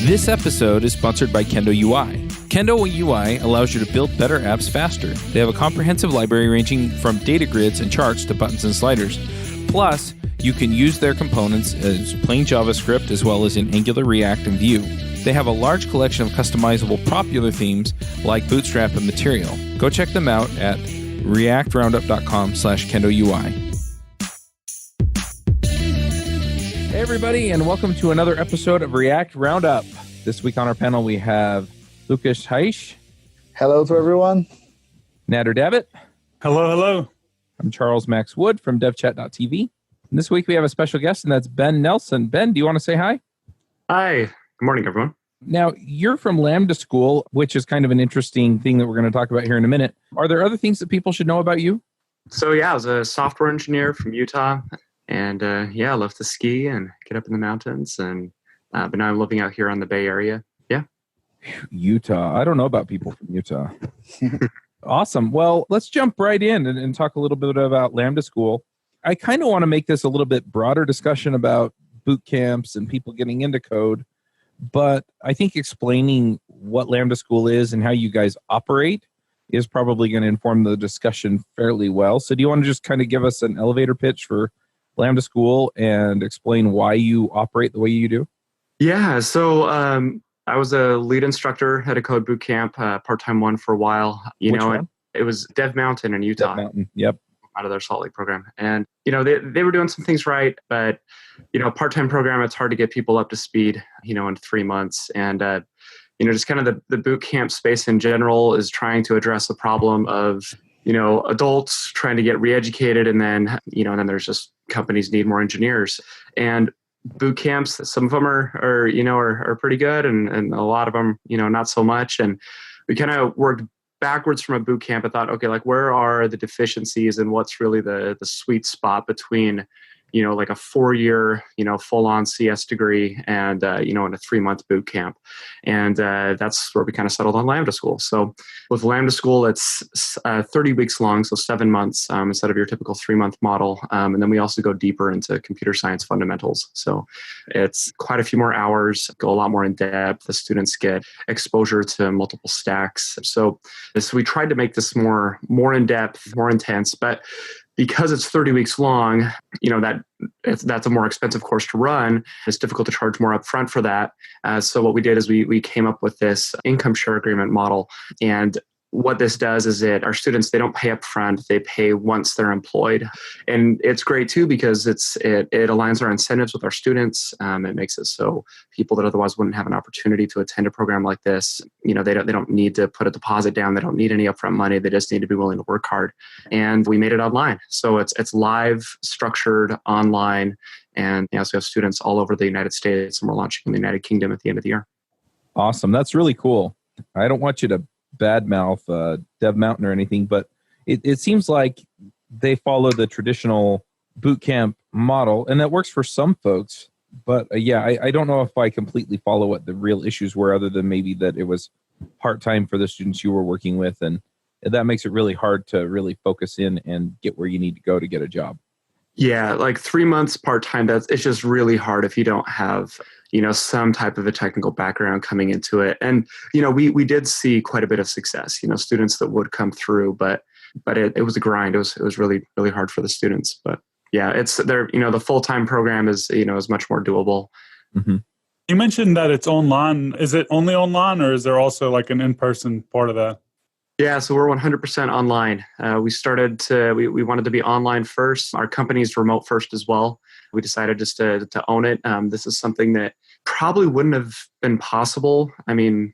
This episode is sponsored by Kendo UI. Kendo UI allows you to build better apps faster. They have a comprehensive library ranging from data grids and charts to buttons and sliders. Plus, you can use their components as plain JavaScript as well as in Angular, React, and Vue. They have a large collection of customizable popular themes like Bootstrap and Material. Go check them out at reactroundup.com/KendoUI. Hey everybody, and welcome to another episode of React Roundup. This week on our panel we have Lucas Heisch. Hello to everyone. Nader Davitt. Hello, hello. I'm Charles Max Wood from devchat.tv. And this week we have a special guest, and that's Ben Nelson. Ben, do you want to say hi? Hi. Good morning, everyone. Now, you're from Lambda School, which is kind of an interesting thing that we're going to talk about here in a minute. Are there other things that people should know about you? So I was a software engineer from Utah. And I love to ski and get up in the mountains. And but now I'm living out here on the Bay Area. Yeah. Utah. I don't know about people from Utah. Awesome. Well, let's jump right in and talk a little bit about Lambda School. I kind of want to make this a little bit broader discussion about boot camps and people getting into code. But I think explaining what Lambda School is and how you guys operate is probably going to inform the discussion fairly well. So do you want to just kind of give us an elevator pitch for Lambda School and explain why you operate the way you do? Yeah. So I was a lead instructor at a code boot camp, part-time one for a while. Which one? It was Dev Mountain in Utah. Dev Mountain. Yep. Out of their Salt Lake program. And, they were doing some things right, but, part-time program, it's hard to get people up to speed, in 3 months. And, just kind of the boot camp space in general is trying to address the problem of, adults trying to get re-educated. And then, then there's just companies need more engineers. And boot camps, some of them are pretty good. And a lot of them, not so much. And we kind of worked backwards from a boot camp. I thought, okay, where are the deficiencies and what's really the sweet spot between, a 4-year, full-on CS degree and, in a 3-month boot camp. And that's where we kind of settled on Lambda School. So with Lambda School, it's 30 weeks long, so 7 months instead of your typical 3-month model. And then we also go deeper into computer science fundamentals. So it's quite a few more hours, go a lot more in depth. The students get exposure to multiple stacks. So we tried to make this more in depth, more intense, but because it's 30 weeks long, that's a more expensive course to run. It's difficult to charge more upfront for that. So what we did is we came up with this income share agreement model. And what this does is our students, they don't pay upfront, they pay once they're employed. And it's great too, because it aligns our incentives with our students. It makes it so people that otherwise wouldn't have an opportunity to attend a program like this, they don't need to put a deposit down. They don't need any upfront money. They just need to be willing to work hard. And we made it online. So it's live, structured, online. And so we have students all over the United States, and we're launching in the United Kingdom at the end of the year. Awesome. That's really cool. I don't want you to badmouth Dev Mountain or anything, but it seems like they follow the traditional boot camp model, and that works for some folks. But I don't know if I completely follow what the real issues were, other than maybe that it was part-time for the students you were working with, and that makes it really hard to really focus in and get where you need to go to get a job. Yeah, 3 months part-time, it's just really hard if you don't have, some type of a technical background coming into it. And, we did see quite a bit of success, students that would come through, but it was a grind. It was really, really hard for the students. But yeah, it's there, the full-time program is much more doable. Mm-hmm. You mentioned that it's online. Is it only online, or is there also an in-person part of that? Yeah, so we're 100% online. We wanted to be online first. Our company's remote first as well. We decided just to own it. This is something that probably wouldn't have been possible, 4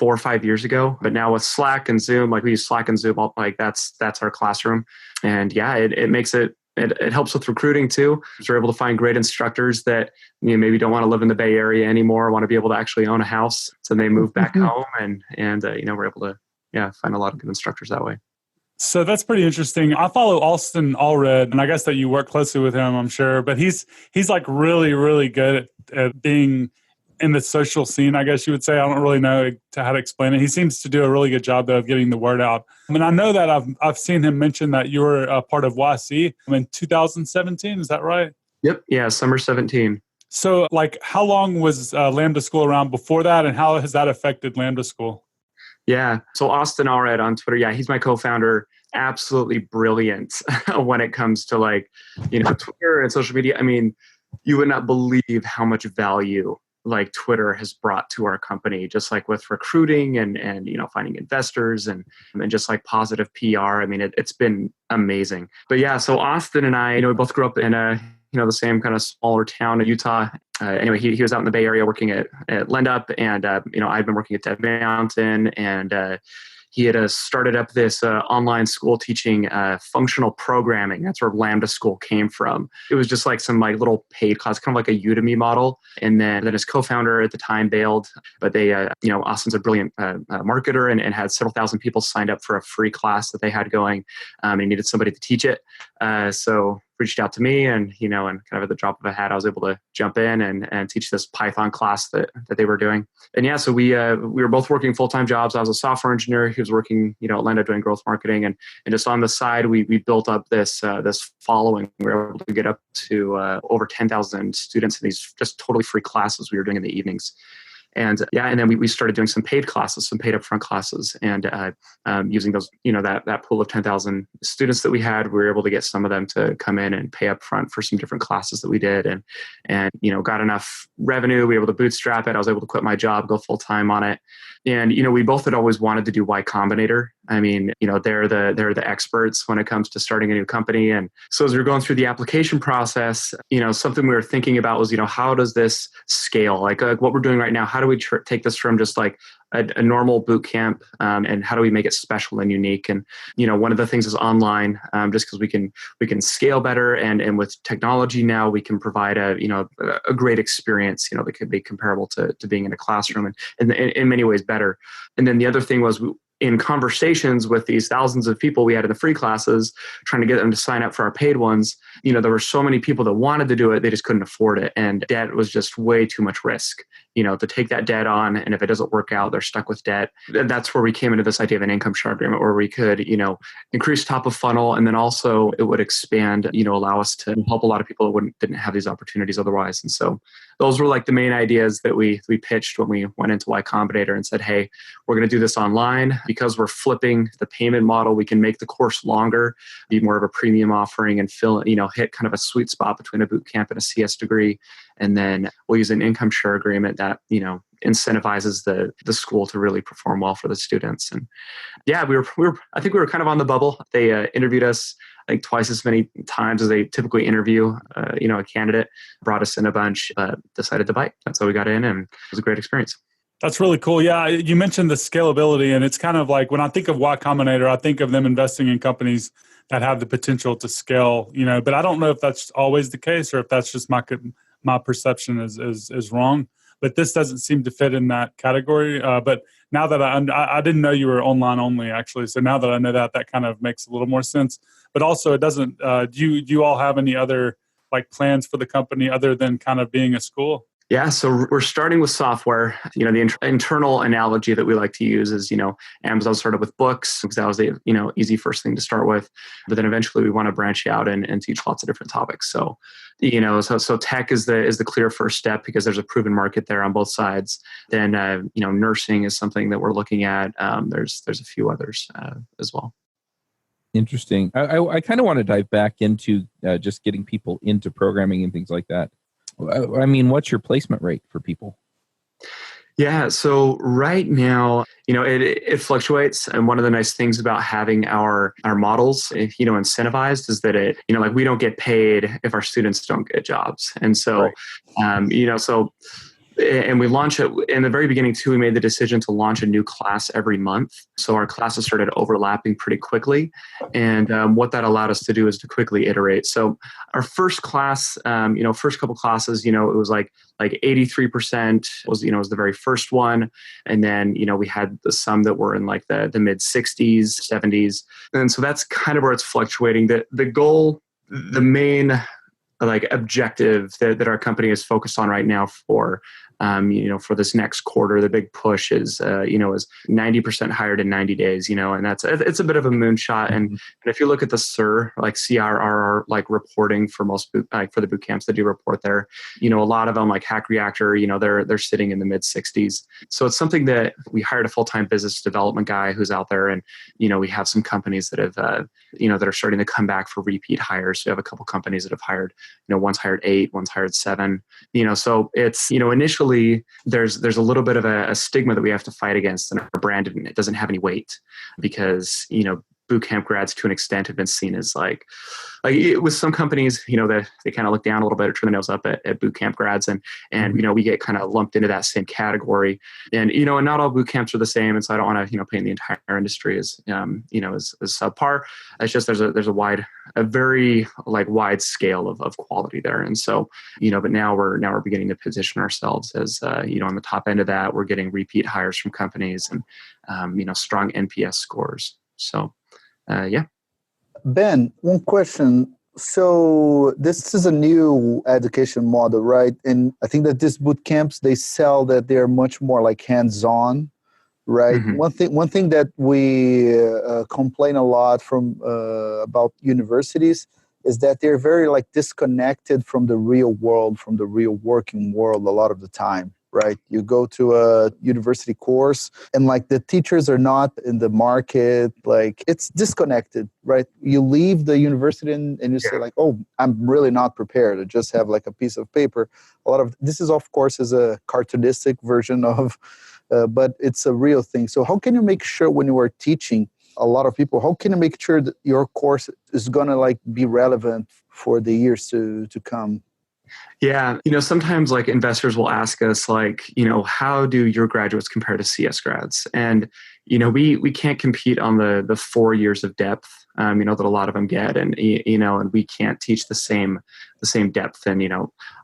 or 5 years ago. But now with Slack and Zoom, we use Slack and Zoom, that's our classroom. And yeah, it makes it helps with recruiting too. So we're able to find great instructors that maybe don't want to live in the Bay Area anymore, want to be able to actually own a house. So they move back home and we're able to find a lot of good instructors that way. So that's pretty interesting. I follow Austin Allred, and I guess that you work closely with him, I'm sure. But he's really, really good at being in the social scene, I guess you would say. I don't really know how to explain it. He seems to do a really good job, though, of getting the word out. I know that I've seen him mention that you were a part of YC in 2017. Is that right? Yep. Yeah, summer 17. So, like, how long was Lambda School around before that, and how has that affected Lambda School? Yeah. So Austin Allred on Twitter, yeah, he's my co-founder. Absolutely brilliant when it comes to Twitter and social media. I mean, you would not believe how much value like Twitter has brought to our company, just like with recruiting and finding investors and just like positive PR. I mean, it's been amazing. But yeah, so Austin and I, we both grew up in the same kind of smaller town in Utah. Anyway, he was out in the Bay Area working at LendUp, and I'd been working at Dev Mountain, and he had started up this online school teaching functional programming. That's where Lambda School came from. It was just like some little paid class, kind of like a Udemy model. And then his co-founder at the time bailed, but they, Austin's a brilliant marketer and had several thousand people signed up for a free class that they had going. And he needed somebody to teach it. So reached out to me, and and kind of at the drop of a hat, I was able to jump in and teach this Python class that they were doing. And yeah, so we were both working full-time jobs. I was a software engineer. He was working at Lambda doing growth marketing, and just on the side, we built up this following. We were able to get up to over 10,000 students in these just totally free classes we were doing in the evenings. And and then we started doing some paid classes, some paid upfront classes, and using those, that pool of 10,000 students that we had, we were able to get some of them to come in and pay upfront for some different classes that we did, and got enough revenue. We were able to bootstrap it. I was able to quit my job, go full time on it, and we both had always wanted to do Y Combinator. I mean, they're the experts when it comes to starting a new company, and so as we were going through the application process, something we were thinking about was, how does this scale? Like what we're doing right now, how do we take this from just like a normal boot camp, and how do we make it special and unique? And one of the things is online, just because we can scale better, and with technology now we can provide a great experience that could be comparable to being in a classroom, and in many ways better. And then the other thing was, in conversations with these thousands of people we had in the free classes, trying to get them to sign up for our paid ones, there were so many people that wanted to do it, they just couldn't afford it. And debt was just way too much risk, to take that debt on. And if it doesn't work out, they're stuck with debt. That's where we came into this idea of an income share agreement, where we could, increase top of funnel. And then also it would expand, allow us to help a lot of people that didn't have these opportunities otherwise. And so those were like the main ideas that we pitched when we went into Y Combinator and said, hey, we're going to do this online. Because we're flipping the payment model, we can make the course longer, be more of a premium offering, and hit kind of a sweet spot between a boot camp and a CS degree. And then we'll use an income share agreement that, incentivizes the school to really perform well for the students. And yeah, I think we were kind of on the bubble. They interviewed us like twice as many times as they typically interview, a candidate, brought us in a bunch, but decided to bite. That's how we got in, and it was a great experience. That's really cool. Yeah, you mentioned the scalability, and it's kind of like when I think of Y Combinator, I think of them investing in companies that have the potential to scale. But I don't know if that's always the case, or if that's just my perception is wrong. But this doesn't seem to fit in that category. But now that I didn't know you were online only, actually. So now that I know that kind of makes a little more sense. But also, it doesn't. Do you all have any other like plans for the company other than kind of being a school? Yeah, so we're starting with software. The internal analogy that we like to use is, Amazon started with books because that was the, easy first thing to start with. But then eventually we want to branch out and teach lots of different topics. So, so tech is the clear first step because there's a proven market there on both sides. Then, nursing is something that we're looking at. There's a few others as well. Interesting. I kind of want to dive back into just getting people into programming and things like that. I mean, what's your placement rate for people? Yeah, so right now, it fluctuates. And one of the nice things about having our models, incentivized is that we don't get paid if our students don't get jobs. And so, right. And we launch it in the very beginning too. We made the decision to launch a new class every month. So our classes started overlapping pretty quickly. And what that allowed us to do is to quickly iterate. So our first class, first couple classes, it was like 83% was the very first one. And then, we had some that were in like the mid 60s, 70s. And so that's kind of where it's fluctuating. The goal, the main objective that our company is focused on right now for for this next quarter, the big push is 90% hired in 90 days, and it's a bit of a moonshot. And if you look at the SIR, like CRRR, like reporting for most for the boot camps that do report there, a lot of them like Hack Reactor, they're sitting in the mid 60s. So it's something that we hired a full-time business development guy who's out there, and we have some companies that have that are starting to come back for repeat hires. So we have a couple companies that have hired, one's hired 8, one's hired 7. So it's initially there's a little bit of a stigma that we have to fight against, and our brand it doesn't have any weight because boot camp grads to an extent have been seen as like with some companies, that they kind of look down a little bit or turn their nose up at boot camp grads, and we get kind of lumped into that same category, and and not all boot camps are the same, and so I don't want to paint the entire industry as as subpar. It's just there's a very wide scale of quality there, and so but now we're beginning to position ourselves as on the top end of that. We're getting repeat hires from companies and strong NPS scores. So. Yeah. Ben, one question. So this is a new education model, right? And I think that these boot camps, they sell that they're much more like hands-on, right? Mm-hmm. One thing that we complain a lot from about universities is that they're very disconnected from the real world, from the real working world a lot of the time. Right, you go to a university course and the teachers are not in the market, it's disconnected, right? You leave the university and you say oh, I'm really not prepared. I just have a piece of paper. A lot of this is of course is a cartoonistic version of, but it's a real thing. So how can you make sure when you are teaching a lot of people, how can you make sure that your course is gonna be relevant for the years to come? Yeah. Sometimes investors will ask us how do your graduates compare to CS grads? And, we can't compete on the 4 years of depth, that a lot of them get. And, and we can't teach the same depth and,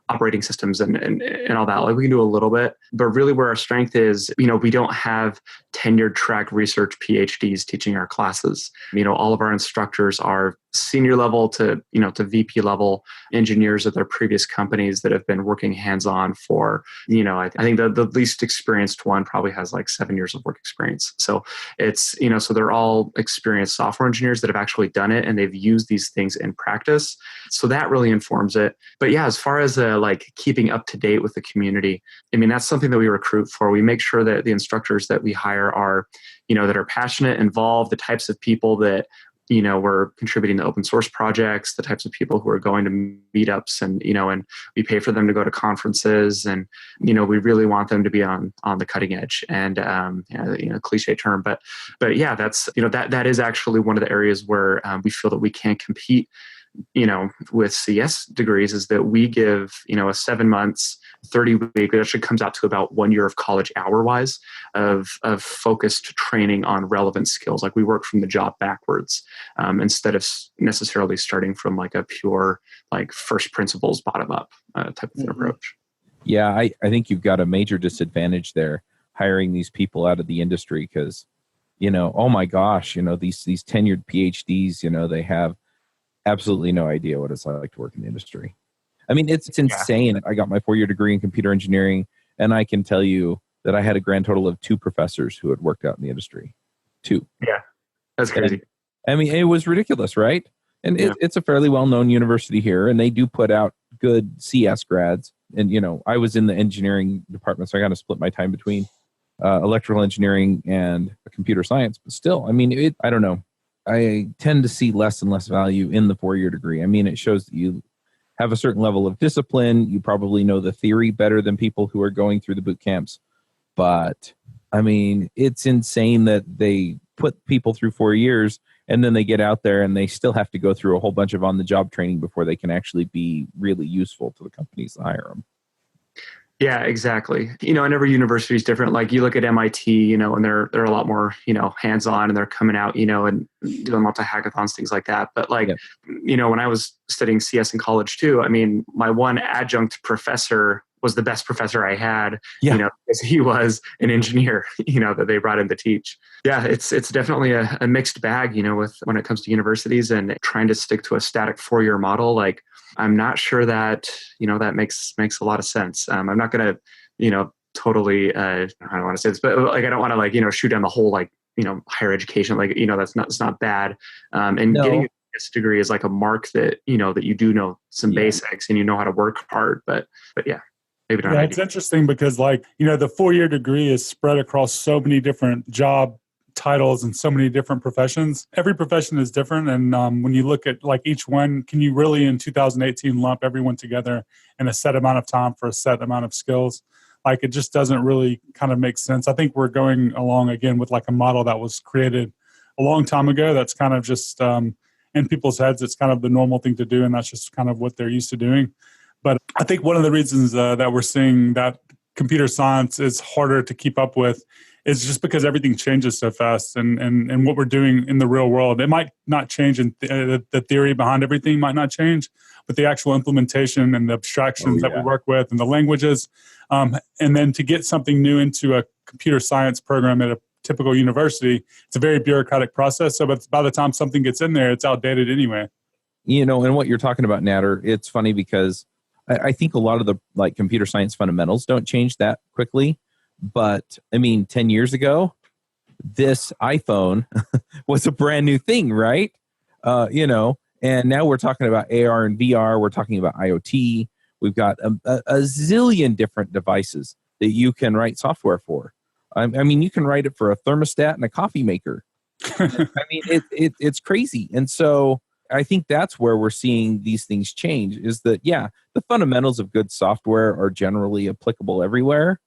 operating systems and all that. We can do a little bit, but really where our strength is, we don't have tenured track research PhDs teaching our classes. All of our instructors are senior level to VP level engineers at their previous companies that have been working hands-on for, I think the least experienced one probably has 7 years of work experience. So it's, so they're all experienced software engineers that have actually done it and they've used these things in practice. So that really informs it. But yeah, as far as keeping up to date with the community, that's something that we recruit for. We make sure that the instructors that we hire are, that are passionate, involved, the types of people that, we're contributing to open source projects, the types of people who are going to meetups and we pay for them to go to conferences and, we really want them to be on the cutting edge and, cliche term, but yeah, that's, that is actually one of the areas where we feel that we can compete with CS degrees is that we give, a 7 months, 30-week, it actually comes out to about 1 year of college hour-wise of focused training on relevant skills. We work from the job backwards instead of necessarily starting from a pure first principles bottom up type of approach. Yeah, I think you've got a major disadvantage there hiring these people out of the industry because, oh my gosh, these tenured PhDs, they have absolutely no idea what it's like to work in the industry. It's insane. I got my 4-year degree in computer engineering, and I can tell you that I had a grand total of 2 professors who had worked out in the industry. 2. Yeah, that's crazy. And, it was ridiculous, right? And it's a fairly well-known university here, and they do put out good CS grads. And, I was in the engineering department, so I got to split my time between electrical engineering and computer science. But still, I don't know. I tend to see less and less value in the 4-year degree. It shows that you have a certain level of discipline. You probably know the theory better than people who are going through the boot camps. But, it's insane that they put people through 4 years and then they get out there and they still have to go through a whole bunch of on-the-job training before they can actually be really useful to the companies that hire them. Yeah, exactly. And every university is different. You look at MIT, and they're a lot more, hands-on and they're coming out, and doing lots of hackathons, things like that. But when I was studying CS in college too, my one adjunct professor was the best professor I had, because he was an engineer, that they brought in to teach. Yeah, it's definitely a mixed bag, with when it comes to universities and trying to stick to a static 4-year model. I'm not sure that, that makes a lot of sense. I'm not going to totally, I don't want to say this, but like, I don't want to like, shoot down the whole, like, higher education, like, it's not bad. And getting a this degree is like a mark that, that you do know some basics and you know how to work hard, but yeah. Maybe not. Yeah, it's interesting because like, the 4-year degree is spread across so many different job titles and so many different professions. Every profession is different. And when you look at like each one, can you really in 2018 lump everyone together in a set amount of time for a set amount of skills? Like it just doesn't really kind of make sense. I think we're going along again with like a model that was created a long time ago. That's kind of just in people's heads. It's kind of the normal thing to do. And that's just kind of what they're used to doing. But I think one of the reasons that we're seeing that computer science is harder to keep up with is just because everything changes so fast, and what we're doing in the real world. It might not change, and the theory behind everything might not change, but the actual implementation and the abstractions that we work with and the languages, and then to get something new into a computer science program at a typical university, it's a very bureaucratic process. So by the time something gets in there, it's outdated anyway. And what you're talking about, Natter, it's funny because I think a lot of the like computer science fundamentals don't change that quickly. But I mean, 10 years ago, this iPhone was a brand new thing, right? And now we're talking about AR and VR. We're talking about IoT. We've got a zillion different devices that you can write software for. I mean, you can write it for a thermostat and a coffee maker. I mean, it's crazy. And so I think that's where we're seeing these things change is that, the fundamentals of good software are generally applicable everywhere.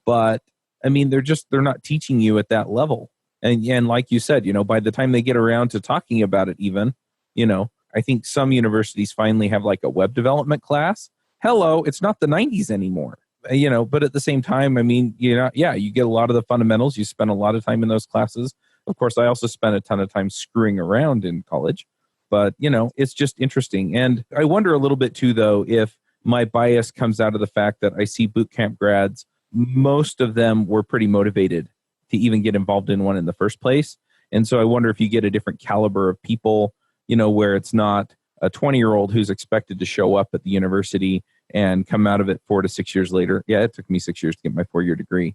But I mean, they're not teaching you at that level. And like you said, by the time they get around to talking about it, even, I think some universities finally have like a web development class. Hello, it's not the 90s anymore, but at the same time, I mean, you get a lot of the fundamentals. You spend a lot of time in those classes. Of course, I also spent a ton of time screwing around in college, but it's just interesting. And I wonder a little bit too, though, if my bias comes out of the fact that I see boot camp grads. Most of them were pretty motivated to even get involved in one in the first place. And so I wonder if you get a different caliber of people, where it's not a 20-year-old who's expected to show up at the university and come out of it 4 to 6 years later. Yeah, it took me 6 years to get my 4-year degree,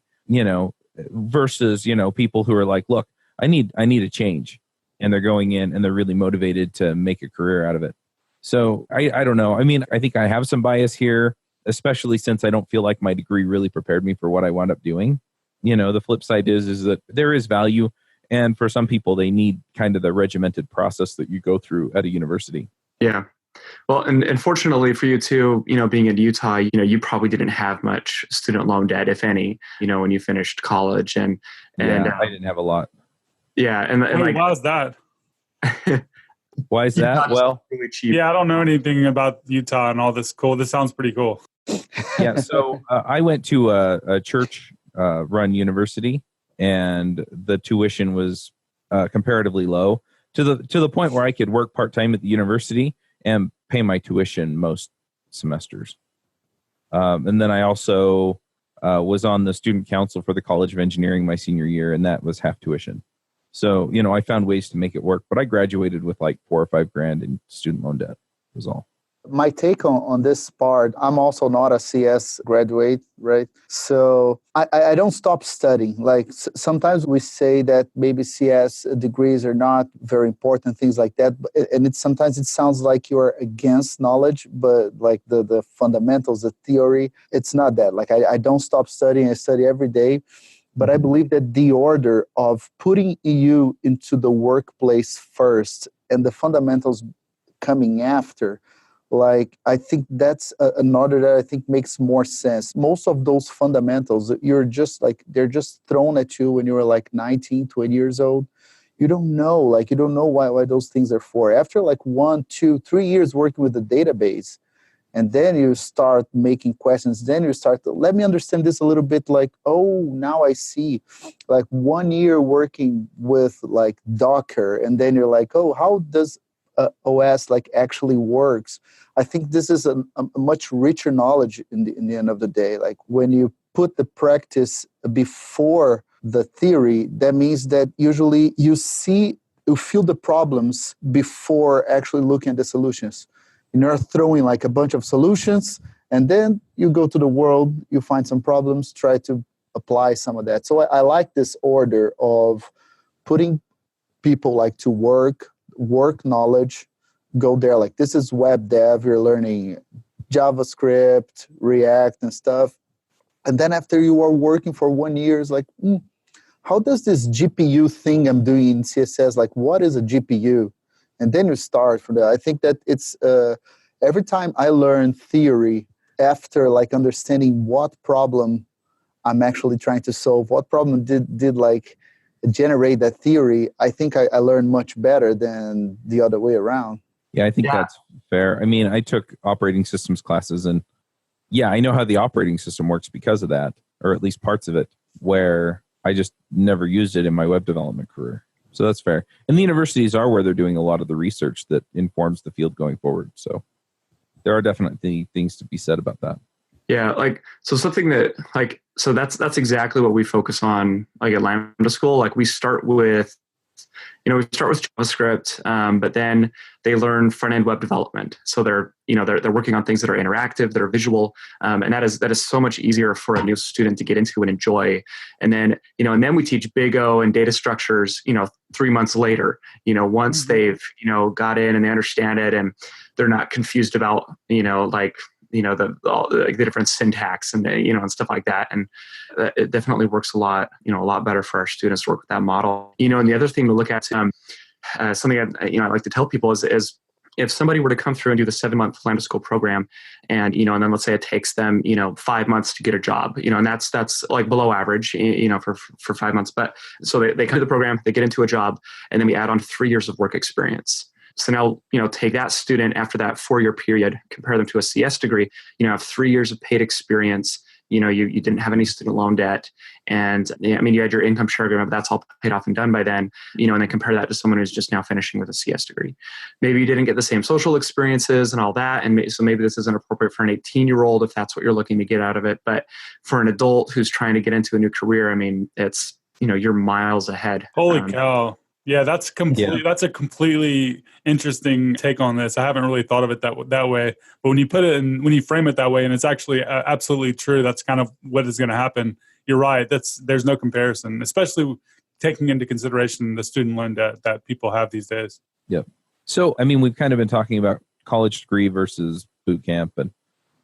versus, people who are like, look, I need a change. And they're going in and they're really motivated to make a career out of it. So I don't know. I mean, I think I have some bias here, especially since I don't feel like my degree really prepared me for what I wound up doing. The flip side is that there is value. And for some people, they need kind of the regimented process that you go through at a university. Yeah. Well, and fortunately for you too, being in Utah, you probably didn't have much student loan debt, if any, when you finished college. And I didn't have a lot. Yeah. And like, why is that? Why is that? Well, really cheap. Yeah, I don't know anything about Utah and all this. This sounds pretty cool. Yeah, so I went to a church-run university, and the tuition was comparatively low to the point where I could work part-time at the university and pay my tuition most semesters. And then I also was on the student council for the College of Engineering my senior year, and that was half tuition. So, I found ways to make it work, but I graduated with like $4 or $5 grand in student loan debt was all. My take on this part, I'm also not a CS graduate, right? So I don't stop studying. Like sometimes we say that maybe CS degrees are not very important, things like that. And sometimes it sounds like you're against knowledge, but like the fundamentals, the theory, it's not that. Like I don't stop studying. I study every day. But I believe that the order of putting you into the workplace first and the fundamentals coming after, like, I think that's an order that I think makes more sense. Most of those fundamentals, you're just like, they're just thrown at you when you were like 19, 20 years old. You don't know why those things are for. After like 1, 2, 3 years working with the database, and then you start making questions. Then you start to, let me understand this a little bit, like, oh, now I see. Like 1 year working with like Docker, and then you're like, oh, how does OS like actually works? I think this is a much richer knowledge in the end of the day. Like when you put the practice before the theory, that means that usually you feel the problems before actually looking at the solutions. You're throwing like a bunch of solutions And then you go to the world, you find some problems, try to apply some of that. So I like this order of putting people like to work knowledge, go there like this is web dev, you're learning JavaScript, React and stuff. And then after you are working for 1 year, it's like, how does this GPU thing I'm doing in CSS, like what is a GPU? And then you start from that. I think that it's every time I learn theory after like understanding what problem I'm actually trying to solve, what problem did like generate that theory, I think I learned much better than the other way around. Yeah, I think that's fair. I mean, I took operating systems classes, and yeah, I know how the operating system works because of that, or at least parts of it, where I just never used it in my web development career. So that's fair. And the universities are where they're doing a lot of the research that informs the field going forward. So there are definitely things to be said about that. Yeah, so something that so that's exactly what we focus on like at Lambda School. Like we start with JavaScript, but then they learn front end web development. So they're working on things that are interactive, that are visual, and that is so much easier for a new student to get into and enjoy. And then and then we teach Big O and data structures 3 months later. Once they've got in and they understand it and they're not confused about the different syntax and and stuff like that. And it definitely works a lot better for our students to work with that model. And the other thing to look at, something I like to tell people is if somebody were to come through and do the 7-month Lambda School program and and then let's say it takes them 5 months to get a job, and that's like below average for 5 months. But so they come to the program, they get into a job, and then we add on 3 years of work experience. So now, take that student after that 4-year period, compare them to a CS degree, have 3 years of paid experience, you didn't have any student loan debt. And you had your income share agreement, but that's all paid off and done by then, and then compare that to someone who's just now finishing with a CS degree. Maybe you didn't get the same social experiences and all that. And so maybe this isn't appropriate for an 18-year-old if that's what you're looking to get out of it. But for an adult who's trying to get into a new career, it's, you're miles ahead. Holy cow. Yeah, that's a completely interesting take on this. I haven't really thought of it that way. But when you frame it that way, and it's actually absolutely true, that's kind of what is going to happen. You're right. There's no comparison, especially taking into consideration the student loan debt that people have these days. Yep. So, we've kind of been talking about college degree versus boot camp, and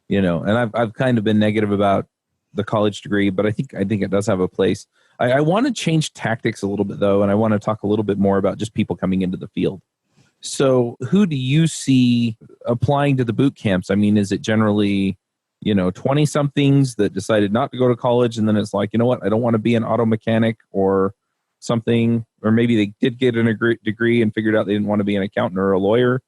and I've kind of been negative about the college degree, but I think it does have a place. I want to change tactics a little bit, though, and I want to talk a little bit more about just people coming into the field. So who do you see applying to the boot camps? Is it generally, 20-somethings that decided not to go to college, and then it's like, I don't want to be an auto mechanic or something, or maybe they did get a degree and figured out they didn't want to be an accountant or a lawyer?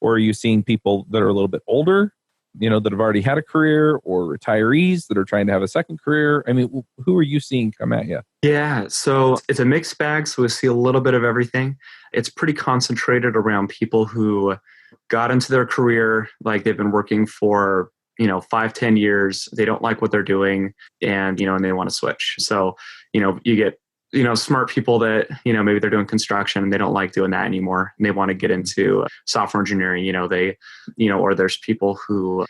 Or are you seeing people that are a little bit older, that have already had a career, or retirees that are trying to have a second career? Who are you seeing come at you? Yeah, so it's a mixed bag. So we see a little bit of everything. It's pretty concentrated around people who got into their career, like they've been working for, 5-10 years. They don't like what they're doing, and, and they want to switch. So, you get smart people that, maybe they're doing construction and they don't like doing that anymore, and they want to get into software engineering. Or there's people who,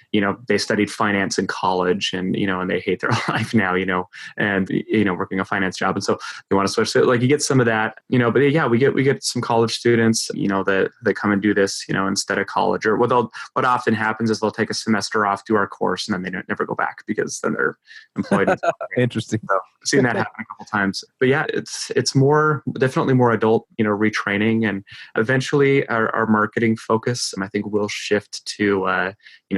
they studied finance in college and, and they hate their life now, and, working a finance job. And so they want to switch. So like you get some of that, but yeah, we get some college students, that come and do this, instead of college. Or what often happens is they'll take a semester off, do our course, and then they don't never go back because then they're employed. Interesting. So I've seen that happen a couple times. But yeah, it's definitely more adult, retraining, and eventually our marketing focus, I think, will shift to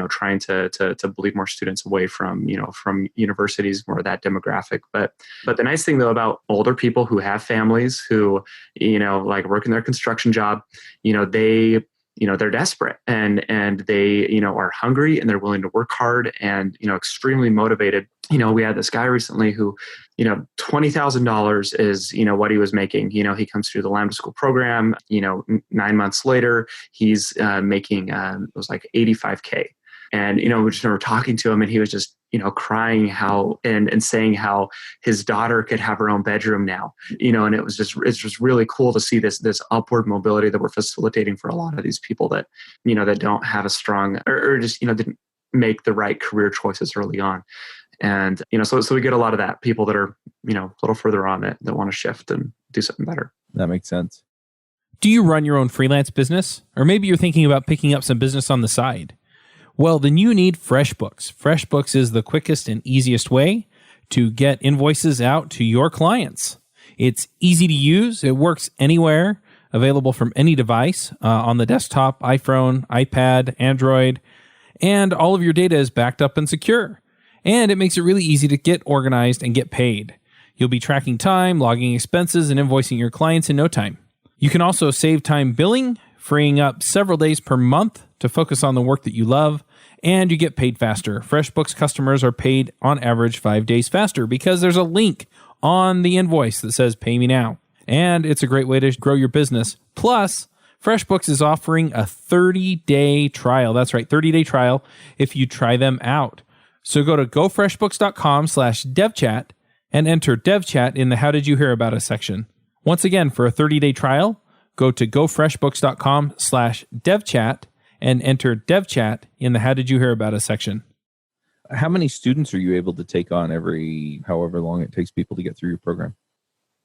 trying to bleed more students away from from universities, more of that demographic. But the nice thing though about older people who have families who like work in their construction job, they're desperate and they are hungry and they're willing to work hard and extremely motivated. We had this guy recently who $20,000 is what he was making. He comes through the Lambda School program. 9 months later, he's making it was like $85K. And we just remember talking to him, and he was just crying how and saying how his daughter could have her own bedroom now. And it's just really cool to see this upward mobility that we're facilitating for a lot of these people that that don't have a strong or just didn't make the right career choices early on. And, so we get a lot of that, people that are, a little further on that want to shift and do something better. That makes sense. Do you run your own freelance business? Or maybe you're thinking about picking up some business on the side? Well, then you need FreshBooks. FreshBooks is the quickest and easiest way to get invoices out to your clients. It's easy to use. It works anywhere, available from any device, on the desktop, iPhone, iPad, Android, and all of your data is backed up and secure. And it makes it really easy to get organized and get paid. You'll be tracking time, logging expenses, and invoicing your clients in no time. You can also save time billing, freeing up several days per month to focus on the work that you love, and you get paid faster. FreshBooks customers are paid on average 5 days faster because there's a link on the invoice that says pay me now. And it's a great way to grow your business. Plus, FreshBooks is offering a 30-day trial. That's right, 30-day trial if you try them out. So go to gofreshbooks.com/devchat and enter devchat in the How Did You Hear About Us section. Once again, for a 30-day trial, go to gofreshbooks.com/devchat and enter devchat in the How Did You Hear About Us section. How many students are you able to take on however long it takes people to get through your program?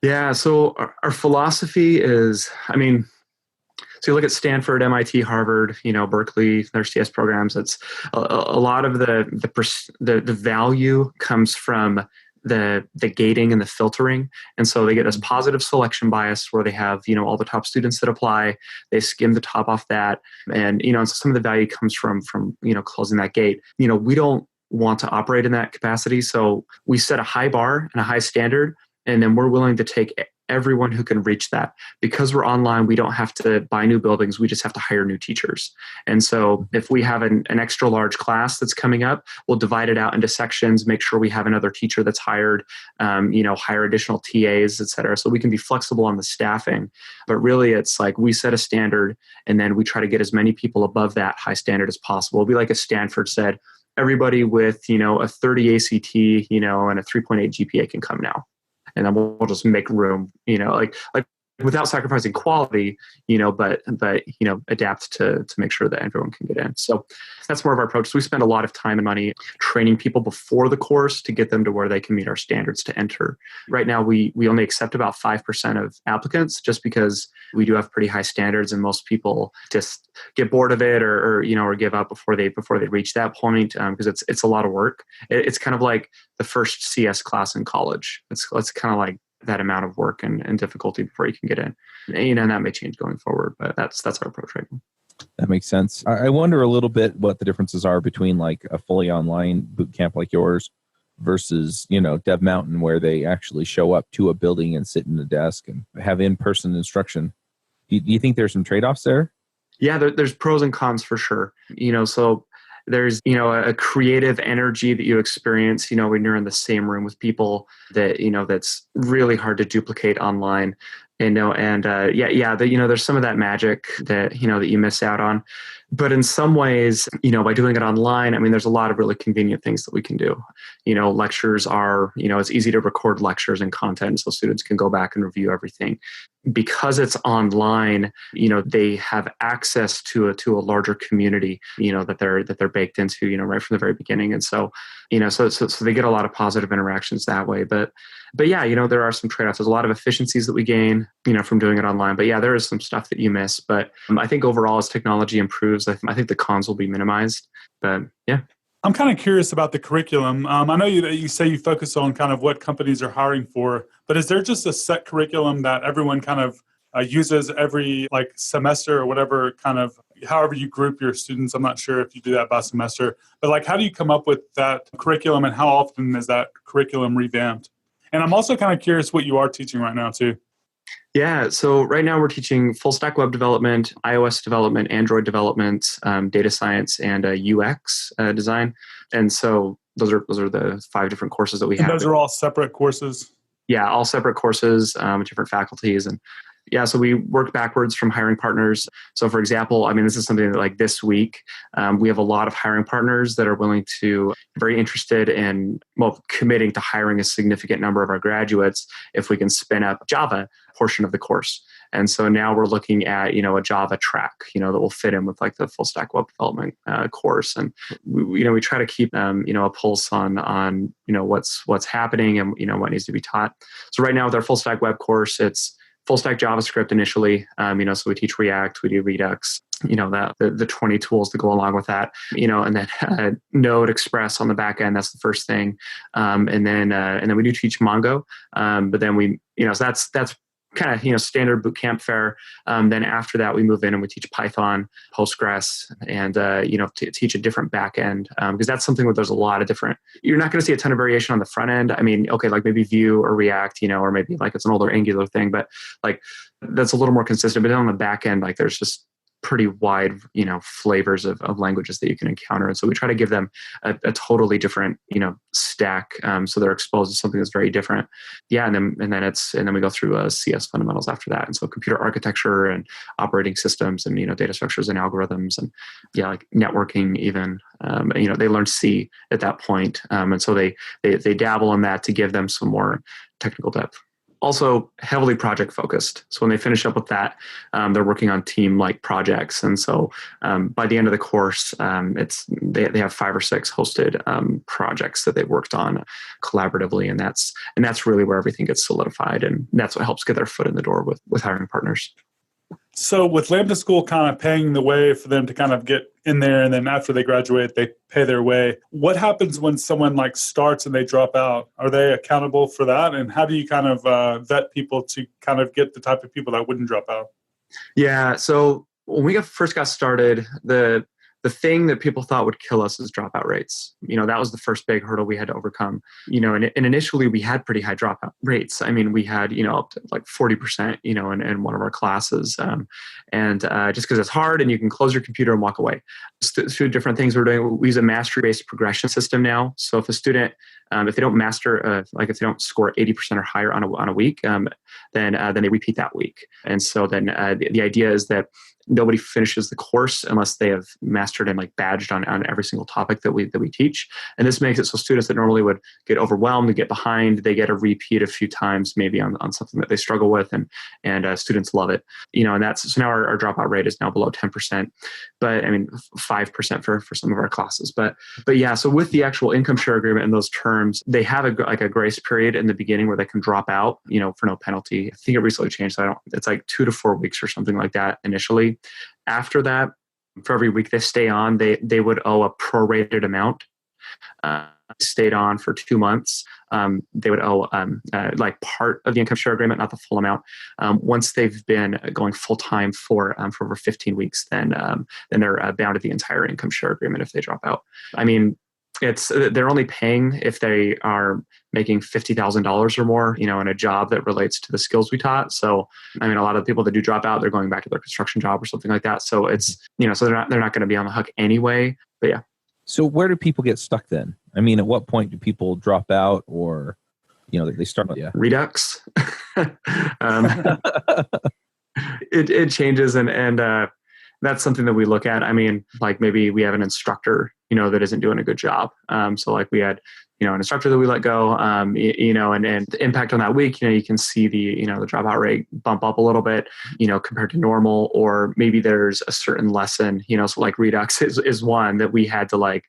Yeah, so our philosophy is, so you look at Stanford, MIT, Harvard, Berkeley, their CS programs. It's a lot of the value comes from the gating and the filtering. And so they get this positive selection bias where they have, all the top students that apply, they skim the top off that. And, so some of the value comes from closing that gate. We don't want to operate in that capacity. So we set a high bar and a high standard, and then we're willing to take everyone who can reach that. Because we're online, we don't have to buy new buildings. We just have to hire new teachers. And so if we have an extra large class that's coming up, we'll divide it out into sections, make sure we have another teacher that's hired, hire additional TAs, et cetera. So we can be flexible on the staffing. But really, it's like we set a standard, and then we try to get as many people above that high standard as possible. It'll be like, as Stanford said, everybody with, a 30 ACT, and a 3.8 GPA can come now. And then we'll just make room, like without sacrificing quality, but adapt to make sure that everyone can get in. So that's more of our approach. So we spend a lot of time and money training people before the course to get them to where they can meet our standards to enter. Right now, we only accept about 5% of applicants, just because we do have pretty high standards, and most people just get bored of it or give up before they reach that point, because it's a lot of work. It's kind of like the first CS class in college. It's kind of like that amount of work and difficulty before you can get in. And that may change going forward, but that's our approach right now. That makes sense. I wonder a little bit what the differences are between like a fully online boot camp like yours versus, Dev Mountain, where they actually show up to a building and sit in a desk and have in-person instruction. Do you think there's some trade-offs there? Yeah, there's pros and cons for sure. So there's, a creative energy that you experience, when you're in the same room with people that, that's really hard to duplicate online. There's some of that magic that, that you miss out on. But in some ways, by doing it online, there's a lot of really convenient things that we can do. Lectures are, it's easy to record lectures and content so students can go back and review everything. Because it's online, they have access to a larger community, that they're baked into, right from the very beginning. And so, so they get a lot of positive interactions that way. But yeah, there are some trade-offs. There's a lot of efficiencies that we gain, from doing it online. But yeah, there is some stuff that you miss. But I think overall, as technology improves, I think the cons will be minimized. But yeah. I'm kind of curious about the curriculum. I know you say you focus on kind of what companies are hiring for, but is there just a set curriculum that everyone kind of uses every semester or whatever, kind of however you group your students? I'm not sure if you do that by semester, but how do you come up with that curriculum, and how often is that curriculum revamped? And I'm also kind of curious what you are teaching right now too. Yeah, so right now we're teaching full stack web development, iOS development, Android development, data science, and UX design. And so those are the 5 different courses that we have. And those are all separate courses? Yeah, all separate courses with different faculties. And yeah, so we work backwards from hiring partners. So for example, this is something that this week, we have a lot of hiring partners that are very interested in, committing to hiring a significant number of our graduates if we can spin up Java portion of the course. And so now we're looking at, a Java track, that will fit in with like the full stack web development course. And we try to keep a pulse on what's happening and what needs to be taught. So right now with our full stack web course, it's full stack JavaScript initially. So we teach React, we do Redux, the 20 tools to go along with that, and then Node, Express on the back end. That's the first thing. And then we do teach Mongo. But then we, so that's kind of, standard boot camp fare. Then after that, we move in and we teach Python, Postgres, and, teach a different back end. Because that's something where there's a lot of different, you're not going to see a ton of variation on the front end. I mean, okay, like maybe Vue or React, or maybe like it's an older Angular thing, but like that's a little more consistent. But then on the back end, like there's just pretty wide, flavors of languages that you can encounter. And so we try to give them a totally different, stack. So they're exposed to something that's very different. Yeah. And then we go through CS fundamentals after that. And so computer architecture and operating systems and, data structures and algorithms and like networking even, they learn C at that point. And so they dabble in that to give them some more technical depth. Also heavily project focused. So when they finish up with that, they're working on team-like projects. And so by the end of the course, they have 5 or 6 hosted projects that they've worked on collaboratively. And that's really where everything gets solidified. And that's what helps get their foot in the door with hiring partners. So with Lambda School kind of paying the way for them to kind of get in there, and then after they graduate, they pay their way, what happens when someone like starts and they drop out? Are they accountable for that? And how do you kind of vet people to kind of get the type of people that wouldn't drop out? Yeah. So when we first got started, the thing that people thought would kill us is dropout rates. That was the first big hurdle we had to overcome. And initially we had pretty high dropout rates. I mean, we had, up to like 40%, in one of our classes. And just because it's hard and you can close your computer and walk away. Through different things we're doing, we use a mastery-based progression system now. So if a student, if they don't master, if they don't score 80% or higher on a week, then they repeat that week. And so then the idea is that nobody finishes the course unless they have mastered and like badged on every single topic that we teach. And this makes it so students that normally would get overwhelmed and get behind, they get a repeat a few times maybe on something that they struggle with, and students love it. And that's so now our dropout rate is now below 10%, but I mean 5% for some of our classes. But yeah, so with the actual income share agreement and those terms, they have a grace period in the beginning where they can drop out, for no penalty. I think it recently changed. So it's like 2 to 4 weeks or something like that initially. After that, for every week they stay on, they would owe a prorated amount. Stayed on for 2 months, they would owe like part of the income share agreement, not the full amount. Once they've been going full time for over 15 weeks, then they're bound to the entire income share agreement if they drop out. I mean, they're only paying if they are making $50,000 or more, in a job that relates to the skills we taught. So, I mean, a lot of the people that do drop out, they're going back to their construction job or something like that. So it's, so they're not going to be on the hook anyway. But yeah. So where do people get stuck then? I mean, at what point do people drop out, or they start? Yeah, Redux. It changes, and that's something that we look at. I mean, like maybe we have an instructor, that isn't doing a good job. So like we had, an instructor that we let go, and the impact on that week, you can see the dropout rate bump up a little bit, compared to normal, or maybe there's a certain lesson, so like Redux is one that we had to like,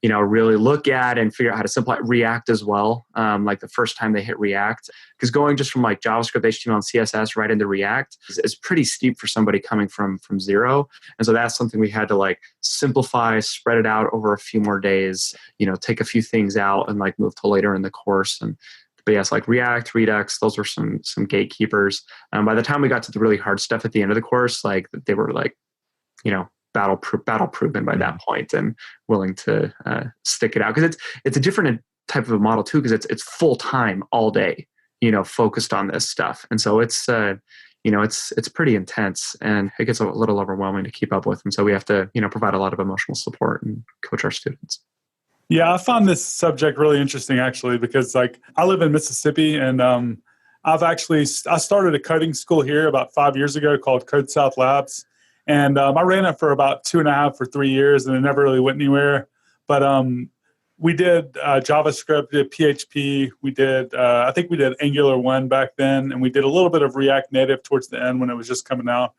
really look at and figure out how to simplify React as well. Like the first time they hit React, because going just from like JavaScript, HTML, and CSS right into React is pretty steep for somebody coming from zero. And so that's something we had to like simplify, spread it out over a few more days, take a few things out and like move to later in the course. But yes, like React, Redux, those were some gatekeepers. By the time we got to the really hard stuff at the end of the course, like they were like, battle proven by that point and willing to stick it out, because it's a different type of a model too, because it's full time all day, focused on this stuff, and so it's it's pretty intense, and it gets a little overwhelming to keep up with, and so we have to provide a lot of emotional support and coach our students. Yeah, I found this subject really interesting actually, because like I live in Mississippi, and I started a coding school here about 5 years ago called Code South Labs. And I ran it for about 2.5 or 3 years, and it never really went anywhere. But we did JavaScript, did PHP, we did, I think we did Angular 1 back then, and we did a little bit of React Native towards the end when it was just coming out.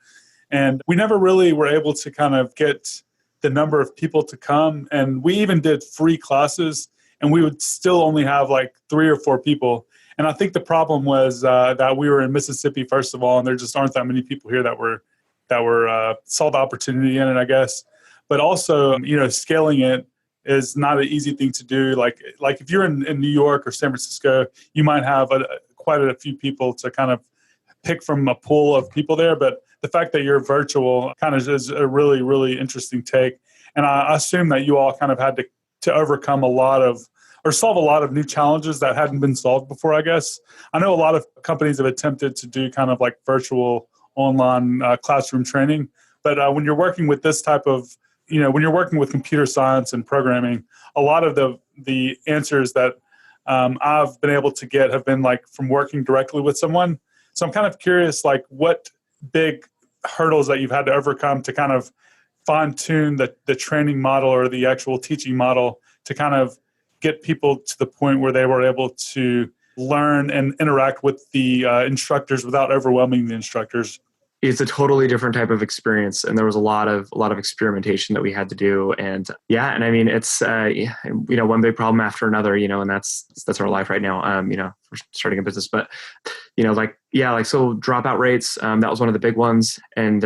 And we never really were able to kind of get the number of people to come. And we even did free classes, and we would still only have like 3 or 4 people. And I think the problem was that we were in Mississippi, first of all, and there just aren't that many people here that were saw the opportunity in it, I guess. But also, scaling it is not an easy thing to do. Like if you're in New York or San Francisco, you might have quite a few people to kind of pick from a pool of people there. But the fact that you're virtual kind of is a really, really interesting take. And I assume that you all kind of had to overcome solve a lot of new challenges that hadn't been solved before, I guess. I know a lot of companies have attempted to do kind of like virtual online classroom training. But when you're working with this type of, when you're working with computer science and programming, a lot of the answers that I've been able to get have been like from working directly with someone. So I'm kind of curious, like what big hurdles that you've had to overcome to kind of fine tune the training model or the actual teaching model to kind of get people to the point where they were able to learn and interact with the instructors without overwhelming the instructors. It's a totally different type of experience, and there was a lot of experimentation that we had to do. And and I mean, it's one big problem after another, and that's our life right now. For starting a business, but so dropout rates, that was one of the big ones. And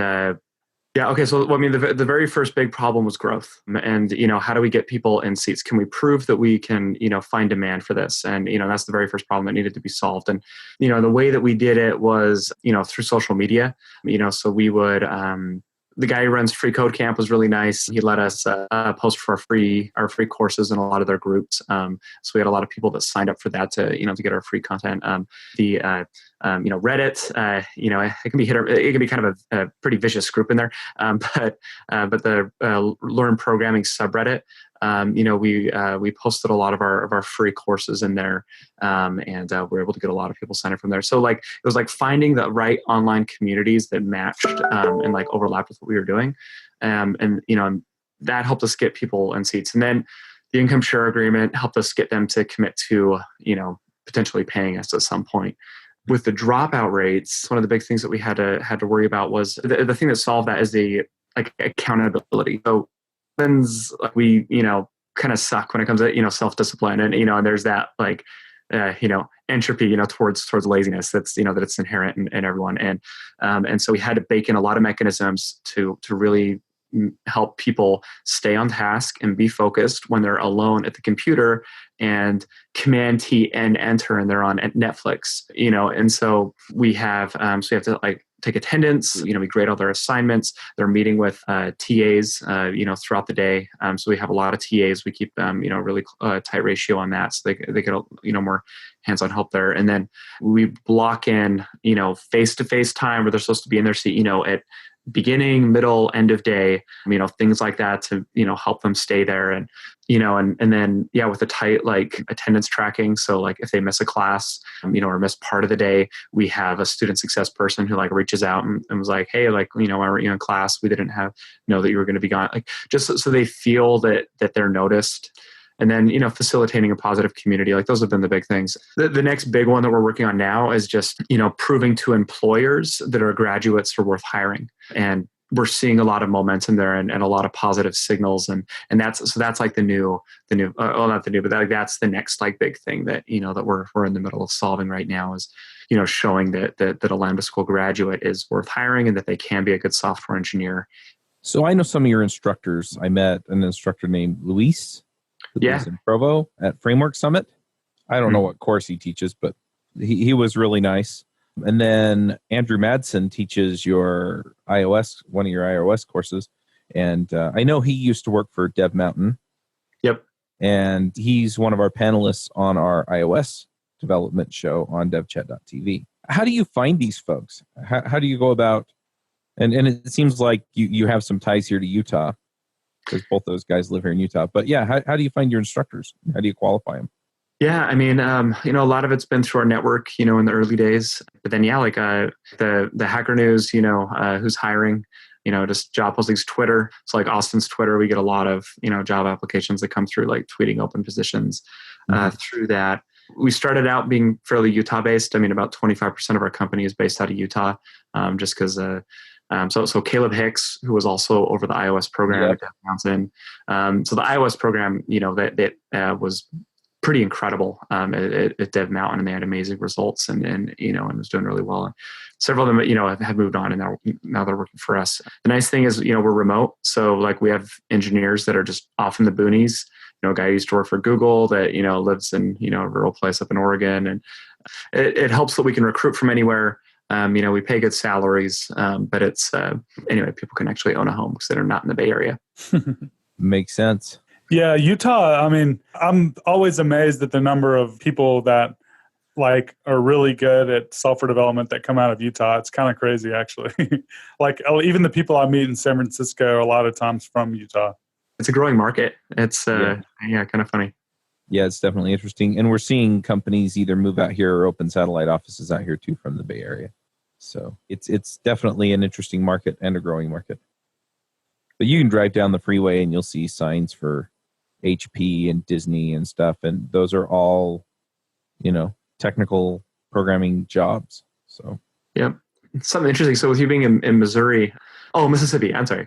okay. So, I mean, the very first big problem was growth. And, how do we get people in seats? Can we prove that we can, find demand for this? And, that's the very first problem that needed to be solved. And, the way that we did it was, through social media, so we would, the guy who runs Free Code Camp was really nice. He let us post for our free courses in a lot of their groups. So we had a lot of people that signed up for that to get our free content. Reddit, it can be it can be kind of a pretty vicious group in there. But the Learn Programming subreddit, we posted a lot of our free courses in there, and we were able to get a lot of people signed up from there. So it was like finding the right online communities that matched and like overlapped with what we were doing, and that helped us get people in seats. And then the income share agreement helped us get them to commit to potentially paying us at some point. With the dropout rates, one of the big things that we had to worry about was the thing that solved that is the accountability. So we kind of suck when it comes to self-discipline, and and there's that entropy towards laziness that's that it's inherent in everyone, and so we had to bake in a lot of mechanisms to really help people stay on task and be focused when they're alone at the computer and Command T and enter and they're on Netflix, and so we have so you have to take attendance, we grade all their assignments, they're meeting with TAs, throughout the day. So we have a lot of TAs. We keep really tight ratio on that. So they get, more hands-on help there. And then we block in, face-to-face time where they're supposed to be in their seat, at beginning, middle, end of day, things like that to, help them stay there. And, and then, with the tight, attendance tracking. So if they miss a class, or miss part of the day, we have a student success person who reaches out and was like, hey, why weren't you in class? We didn't know that you were going to be gone. Just so they feel that they're noticed. And then, facilitating a positive community, those have been the big things. The next big one that we're working on now is just, proving to employers that our graduates are worth hiring. And we're seeing a lot of momentum there and a lot of positive signals. And that's not the new, but that's the next big thing that, that we're in the middle of solving right now is, showing that a Lambda School graduate is worth hiring and that they can be a good software engineer. So I know some of your instructors. I met an instructor named Luis, who lives in Provo at Framework Summit. I don't know what course he teaches, but he was really nice. And then Andrew Madsen teaches one of your iOS courses. And I know he used to work for Dev Mountain. Yep. And he's one of our panelists on our iOS development show on devchat.tv. How do you find these folks? How do you go about, and it seems like you have some ties here to Utah, because both those guys live here in Utah. But how do you find your instructors? How do you qualify them? Yeah, I mean, a lot of it's been through our network, in the early days. But then, the Hacker News, who's hiring, just job postings, Twitter. So like Austin's Twitter, we get a lot of, job applications that come through, like tweeting open positions through that. We started out being fairly Utah based. I mean, about 25% of our company is based out of Utah, just because so Caleb Hicks, who was also over the iOS program at Dev Mountain. So the iOS program, that was pretty incredible at Dev Mountain, and they had amazing results and was doing really well. Several of them, have moved on, and now they're working for us. The nice thing is, we're remote. So like we have engineers that are just off in the boonies. A guy who used to work for Google that, lives in, a rural place up in Oregon. And it helps that we can recruit from anywhere. We pay good salaries, but it's, anyway, people can actually own a home because they're not in the Bay Area. Makes sense. Yeah, Utah, I mean, I'm always amazed at the number of people that like are really good at software development that come out of Utah. It's kind of crazy, actually. Like even the people I meet in San Francisco, a lot of times from Utah. It's a growing market. It's kind of funny. Yeah, it's definitely interesting. And we're seeing companies either move out here or open satellite offices out here too from the Bay Area. So it's definitely an interesting market and a growing market. But you can drive down the freeway and you'll see signs for HP and Disney and stuff. And those are all, technical programming jobs. So yeah, something interesting. So with you being in Missouri, Mississippi, I'm sorry.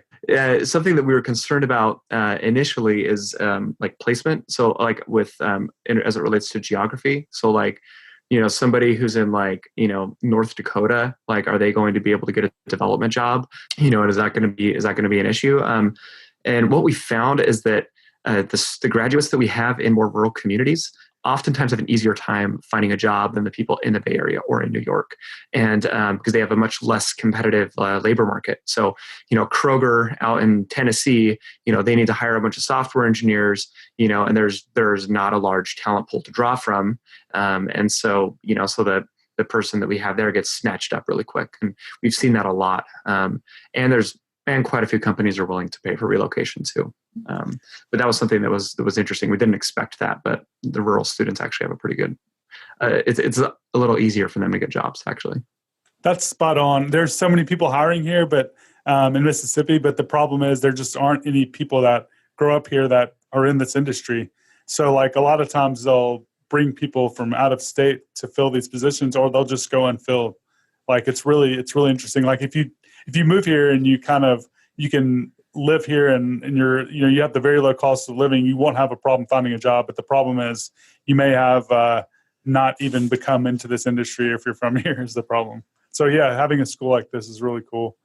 Something that we were concerned about initially is like placement. So like with as it relates to geography. So like, somebody who's in like, North Dakota, like, are they going to be able to get a development job? And is that going to be an issue? And what we found is that the graduates that we have in more rural communities oftentimes have an easier time finding a job than the people in the Bay Area or in New York. And because they have a much less competitive labor market. So, Kroger out in Tennessee, they need to hire a bunch of software engineers, and there's not a large talent pool to draw from. And so, so the person that we have there gets snatched up really quick. And we've seen that a lot. And quite a few companies are willing to pay for relocation too. But that was something that was interesting. We didn't expect that, but the rural students actually have a pretty good, it's a little easier for them to get jobs actually. That's spot on. There's so many people hiring here, but in Mississippi, but the problem is there just aren't any people that grow up here that are in this industry. So like a lot of times they'll bring people from out of state to fill these positions, or they'll just go and fill. Like it's really interesting. Like if you move here and you can live here and you have the very low cost of living, you won't have a problem finding a job. But the problem is you may have not even become into this industry if you're from here is the problem. So yeah, having a school like this is really cool.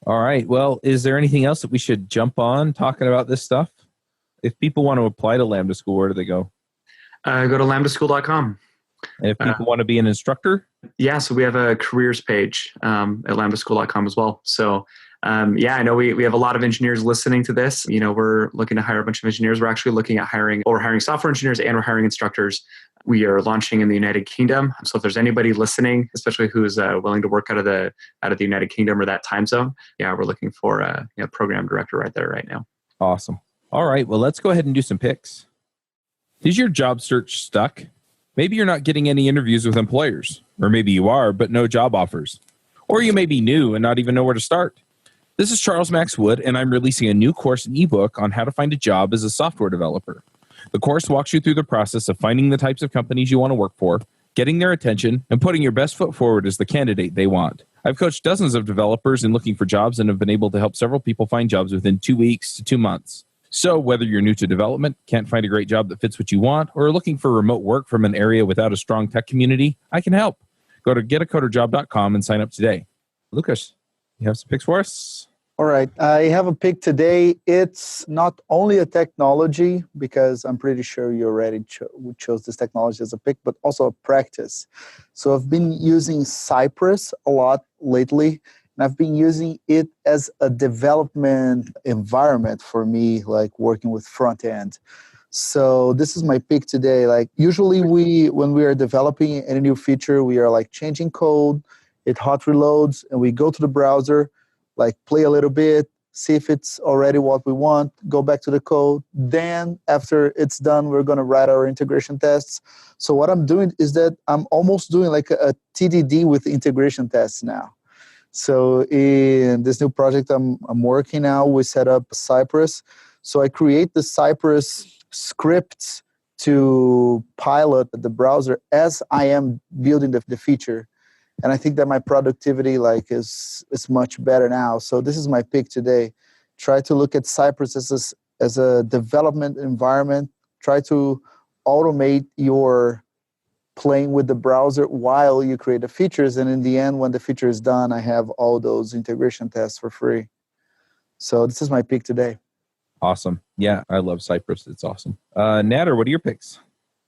All right. Well, is there anything else that we should jump on talking about this stuff? If people want to apply to Lambda School, where do they go? Go to lambdaschool.com. And if people want to be an instructor? Yeah, so we have a careers page at lambdaschool.com as well. So I know we have a lot of engineers listening to this. We're looking to hire a bunch of engineers. We're actually looking at hiring software engineers, and we're hiring instructors. We are launching in the United Kingdom. So if there's anybody listening, especially who's willing to work out of the United Kingdom or that time zone, we're looking for a program director right there right now. Awesome. All right. Well, let's go ahead and do some picks. Is your job search stuck? Maybe you're not getting any interviews with employers, or maybe you are, but no job offers. Or you may be new and not even know where to start. This is Charles Max Wood, and I'm releasing a new course and ebook on how to find a job as a software developer. The course walks you through the process of finding the types of companies you want to work for, getting their attention, and putting your best foot forward as the candidate they want. I've coached dozens of developers in looking for jobs and have been able to help several people find jobs within 2 weeks to 2 months. So whether you're new to development, can't find a great job that fits what you want, or are looking for remote work from an area without a strong tech community, I can help. Go to getacoderjob.com and sign up today. Lucas, you have some picks for us? All right. I have a pick today. It's not only a technology, because I'm pretty sure you already chose this technology as a pick, but also a practice. So I've been using Cypress a lot lately. And I've been using it as a development environment for me, like working with front end. So this is my pick today. Like usually when we are developing any new feature, we are like changing code, it hot reloads, and we go to the browser, like play a little bit, see if it's already what we want, go back to the code. Then after it's done, we're going to write our integration tests. So what I'm doing is that I'm almost doing like a TDD with integration tests now. So in this new project I'm working now, we set up Cypress. So I create the Cypress scripts to pilot the browser as I am building the feature. And I think that my productivity is much better now. So this is my pick today. Try to look at Cypress as a development environment. Try to automate your playing with the browser while you create the features. And in the end, when the feature is done, I have all those integration tests for free. So this is my pick today. Awesome. Yeah, I love Cypress. It's awesome. Nader, what are your picks?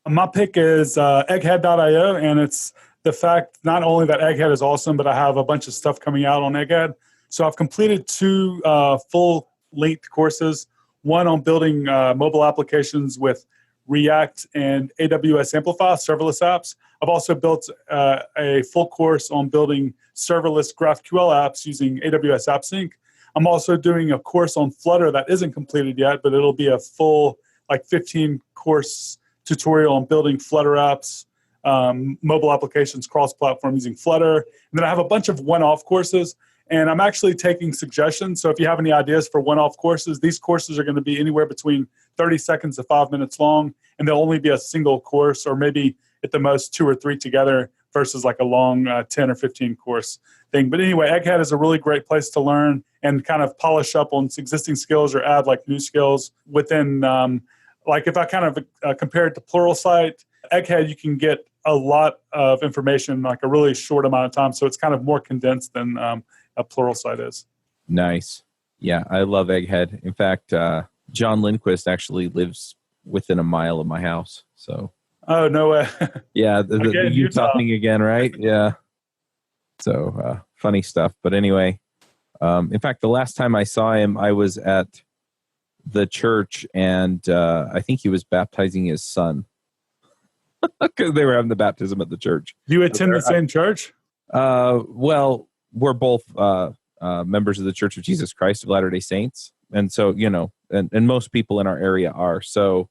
My pick is egghead.io, and it's the fact not only that Egghead is awesome, but I have a bunch of stuff coming out on Egghead. So I've completed 2 full-length courses, one on building mobile applications with React and AWS Amplify, serverless apps. I've also built a full course on building serverless GraphQL apps using AWS AppSync. I'm also doing a course on Flutter that isn't completed yet, but it'll be a full 15-course tutorial on building Flutter apps, mobile applications cross-platform using Flutter. And then I have a bunch of one-off courses, and I'm actually taking suggestions. So if you have any ideas for one-off courses, these courses are going to be anywhere between 30 seconds to 5 minutes long, and they'll only be a single course, or maybe at the most 2 or 3 together versus a long 10 or 15 course thing. But anyway, Egghead is a really great place to learn and kind of polish up on existing skills or add new skills within, if I kind of compare it to Pluralsight, Egghead, you can get a lot of information a really short amount of time. So it's kind of more condensed than a Pluralsight is. Nice. Yeah, I love Egghead. In fact, John Lindquist actually lives within a mile of my house. So. Oh, no way. Yeah, the Utah thing again, right? Yeah. So funny stuff. But anyway, in fact, the last time I saw him, I was at the church, and I think he was baptizing his son because they were having the baptism at the church. Do you attend the same church? Well, we're both members of the Church of Jesus Christ of Latter-day Saints. And so, and most people in our area are. So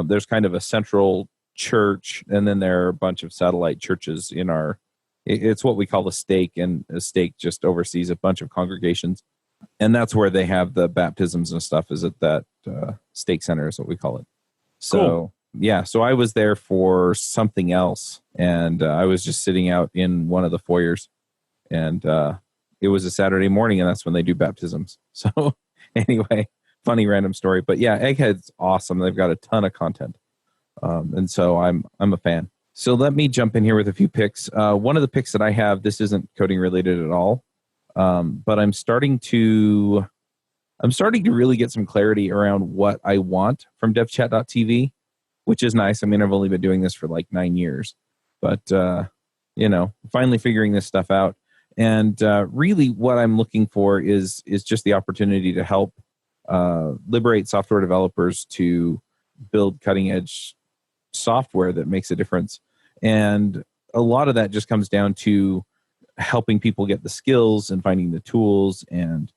there's kind of a central church, and then there are a bunch of satellite churches in our, it's what we call a stake, and a stake just oversees a bunch of congregations. And that's where they have the baptisms and stuff, is at that stake center is what we call it. So, cool. Yeah, so I was there for something else, and I was just sitting out in one of the foyers, and it was a Saturday morning, and that's when they do baptisms. So anyway, funny random story. But yeah, Egghead's awesome. They've got a ton of content. And so I'm a fan. So let me jump in here with a few picks. One of the picks that I have, this isn't coding related at all, but I'm starting to really get some clarity around what I want from devchat.tv, which is nice. I mean, I've only been doing this for 9 years, but finally figuring this stuff out. And really what I'm looking for is just the opportunity to help liberate software developers to build cutting edge software that makes a difference. And a lot of that just comes down to helping people get the skills and finding the tools and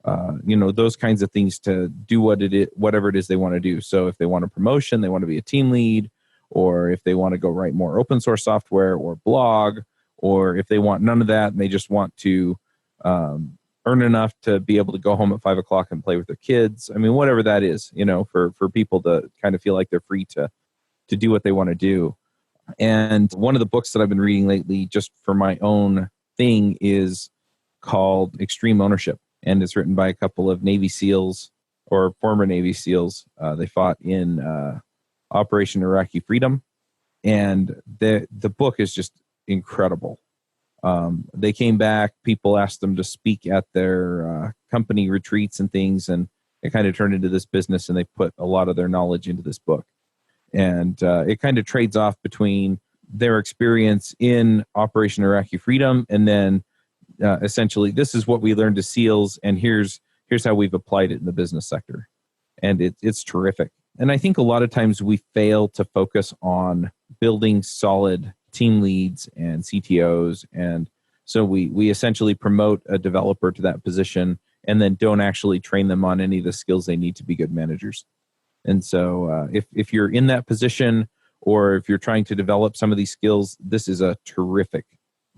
those kinds of things to do whatever it is they want to do. So if they want a promotion, they want to be a team lead, or if they want to go write more open source software or blog, or if they want none of that and they just want to earn enough to be able to go home at 5 o'clock and play with their kids. I mean, whatever that is, for people to kind of feel like they're free to do what they want to do. And one of the books that I've been reading lately, just for my own thing, is called Extreme Ownership. And it's written by a couple of Navy SEALs, or former Navy SEALs. They fought in Operation Iraqi Freedom. And the book is just incredible. They came back, people asked them to speak at their company retreats and things, and it kind of turned into this business, and they put a lot of their knowledge into this book. And it kind of trades off between their experience in Operation Iraqi Freedom, and then essentially, this is what we learned as SEALs, and here's how we've applied it in the business sector. And it's terrific. And I think a lot of times we fail to focus on building solid team leads and CTOs. And so we essentially promote a developer to that position and then don't actually train them on any of the skills they need to be good managers. And so if you're in that position, or if you're trying to develop some of these skills, this is a terrific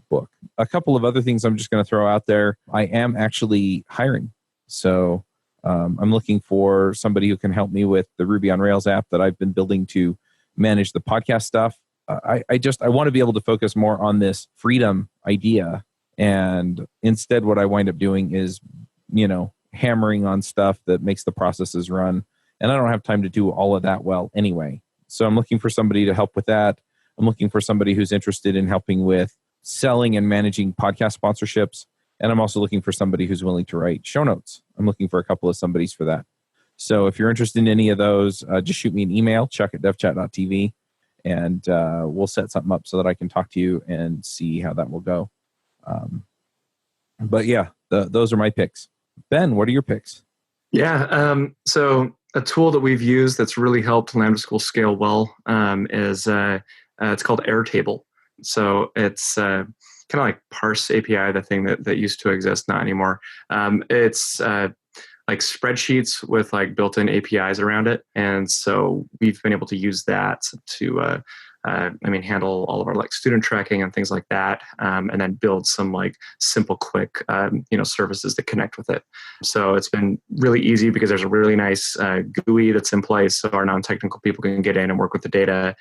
book. A couple of other things I'm just going to throw out there. I am actually hiring. So I'm looking for somebody who can help me with the Ruby on Rails app that I've been building to manage the podcast stuff. I want to be able to focus more on this freedom idea. And instead, what I wind up doing is, hammering on stuff that makes the processes run. And I don't have time to do all of that well anyway. So I'm looking for somebody to help with that. I'm looking for somebody who's interested in helping with selling and managing podcast sponsorships. And I'm also looking for somebody who's willing to write show notes. I'm looking for a couple of somebodies for that. So if you're interested in any of those, just shoot me an email, chuck@devchat.tv, and we'll set something up so that I can talk to you and see how that will go. But yeah, those are my picks. Ben, what are your picks? Yeah, so a tool that we've used that's really helped Lambda School scale well is it's called Airtable. So it's kind of like Parse API, the thing that used to exist, not anymore. It's like spreadsheets with like built-in APIs around it. And so we've been able to use that to handle all of our like student tracking and things like that, and then build some like simple, quick, services that connect with it. So it's been really easy because there's a really nice GUI that's in place, so our non-technical people can get in and work with the data,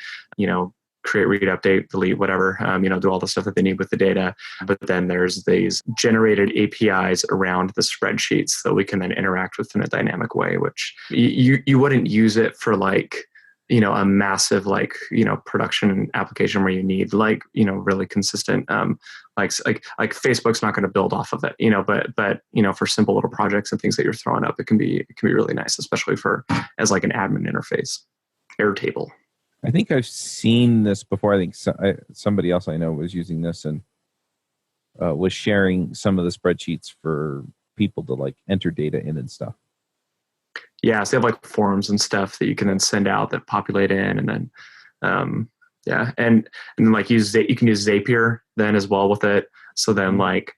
create, read, update, delete, whatever, do all the stuff that they need with the data. But then there's these generated APIs around the spreadsheets that we can then interact with in a dynamic way, which you wouldn't use it for like, a massive like, production application where you need like, really consistent, like Facebook's not going to build off of it, but for simple little projects and things that you're throwing up, it can be really nice, especially as like an admin interface. Airtable. I think I've seen this before. I think somebody else I know was using this and was sharing some of the spreadsheets for people to like enter data in and stuff. Yeah, so they have like forms and stuff that you can then send out that populate in, and then and then like you can use Zapier then as well with it. So then like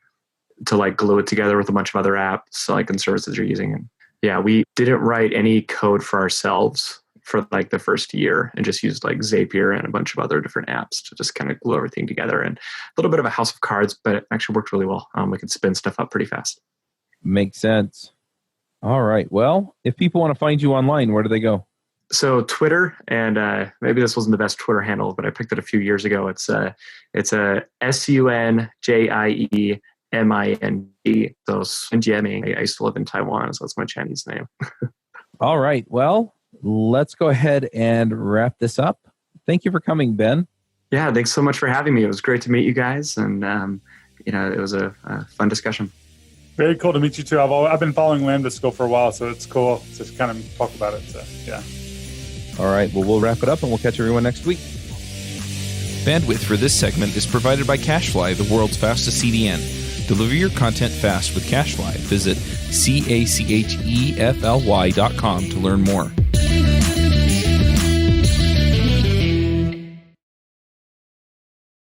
to like glue it together with a bunch of other apps like and services you're using. And yeah, we didn't write any code for ourselves for like the first year and just used like Zapier and a bunch of other different apps to just kind of glue everything together. And a little bit of a house of cards, but it actually worked really well. We could spin stuff up pretty fast. Makes sense. All right. Well, if people want to find you online, where do they go? So Twitter, and maybe this wasn't the best Twitter handle, but I picked it a few years ago. It's a SUNJIEMING. So Sunjieming. I used to live in Taiwan, so that's my Chinese name. All right. Well, let's go ahead and wrap this up. Thank you for coming, Ben. Yeah, thanks so much for having me. It was great to meet you guys, and it was a fun discussion. Very cool to meet you too. I've been following Lambda School for a while, so it's cool to kind of talk about it. So yeah. All right. Well, we'll wrap it up, and we'll catch everyone next week. Bandwidth for this segment is provided by CacheFly, the world's fastest CDN. Deliver your content fast with CacheFly. Visit CACHEFLY.com to learn more.